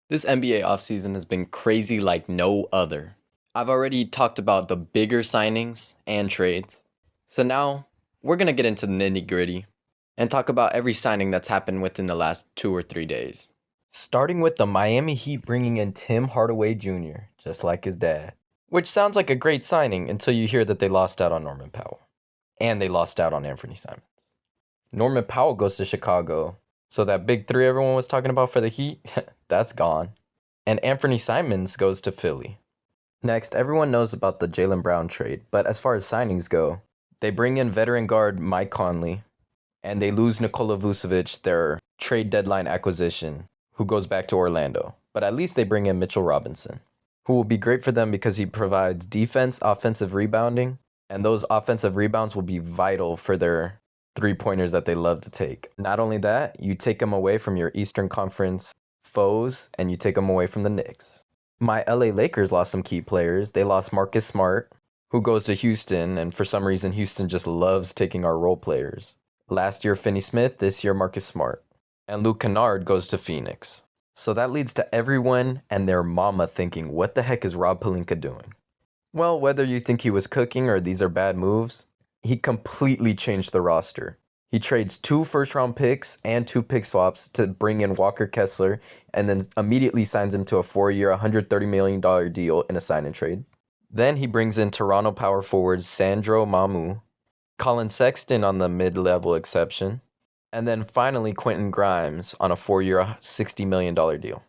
This NBA offseason has been crazy like no other. I've already talked about the bigger signings and trades. So now we're going to get into the nitty gritty and talk about every signing that's happened within the last 2 or 3 days. Starting with the Miami Heat bringing in Tim Hardaway Jr., just like his dad. Which sounds like a great signing until you hear that they lost out on Norman Powell. And they lost out on Anthony Simons. Norman Powell goes to Chicago. So that big three everyone was talking about for the Heat, that's gone. And Anthony Simons goes to Philly. Next, everyone knows about the Jaylen Brown trade, but as far as signings go, they bring in veteran guard Mike Conley, and they lose Nikola Vucevic, their trade deadline acquisition, who goes back to Orlando. But at least they bring in Mitchell Robinson, who will be great for them because he provides defense, offensive rebounding, and those offensive rebounds will be vital for their three-pointers that they love to take. Not only that, you take them away from your Eastern Conference foes, and you take them away from the Knicks. My LA Lakers lost some key players. They lost Marcus Smart, who goes to Houston, and for some reason Houston just loves taking our role players. Last year Finney Smith, this year Marcus Smart. And Luke Kennard goes to Phoenix. So that leads to everyone and their mama thinking, what the heck is Rob Pelinka doing? Well, whether you think he was cooking or these are bad moves, he completely changed the roster. He trades 2 first-round picks and 2 pick swaps to bring in Walker Kessler and then immediately signs him to a 4-year, $130 million deal in a sign-and-trade. Then he brings in Toronto power forwards Sandro Mamu, Colin Sexton on the mid-level exception, and then finally Quentin Grimes on a 4-year, $60 million deal.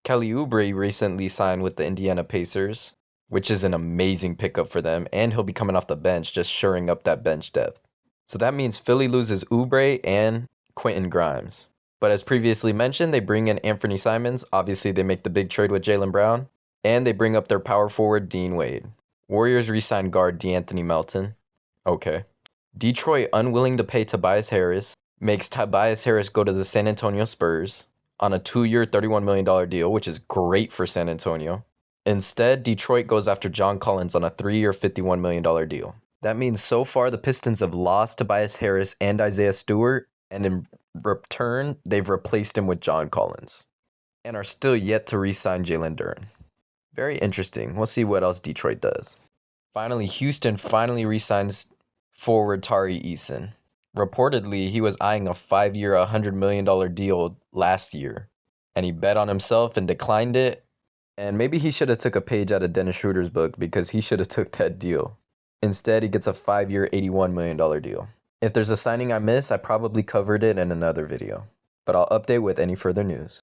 Kelly Oubre recently signed with the Indiana Pacers, which is an amazing pickup for them, and he'll be coming off the bench, just shoring up that bench depth. So that means Philly loses Oubre and Quentin Grimes. But as previously mentioned, they bring in Anthony Simons. Obviously, they make the big trade with Jaylen Brown. And they bring up their power forward, Dean Wade. Warriors re-sign guard DeAnthony Melton. Okay. Detroit, unwilling to pay Tobias Harris, makes Tobias Harris go to the San Antonio Spurs on a 2-year, $31 million deal, which is great for San Antonio. Instead, Detroit goes after John Collins on a 3-year, $51 million deal. That means so far the Pistons have lost Tobias Harris and Isaiah Stewart, and in return, they've replaced him with John Collins, and are still yet to re-sign Jalen Duren. Very interesting. We'll see what else Detroit does. Finally, Houston finally re-signs forward Tari Eason. Reportedly, he was eyeing a 5-year, $100 million deal last year, and he bet on himself and declined it, and maybe he should have took a page out of Dennis Schroeder's book because he should have took that deal. Instead, he gets a 5-year, $81 million deal. If there's a signing I miss, I probably covered it in another video, but I'll update with any further news.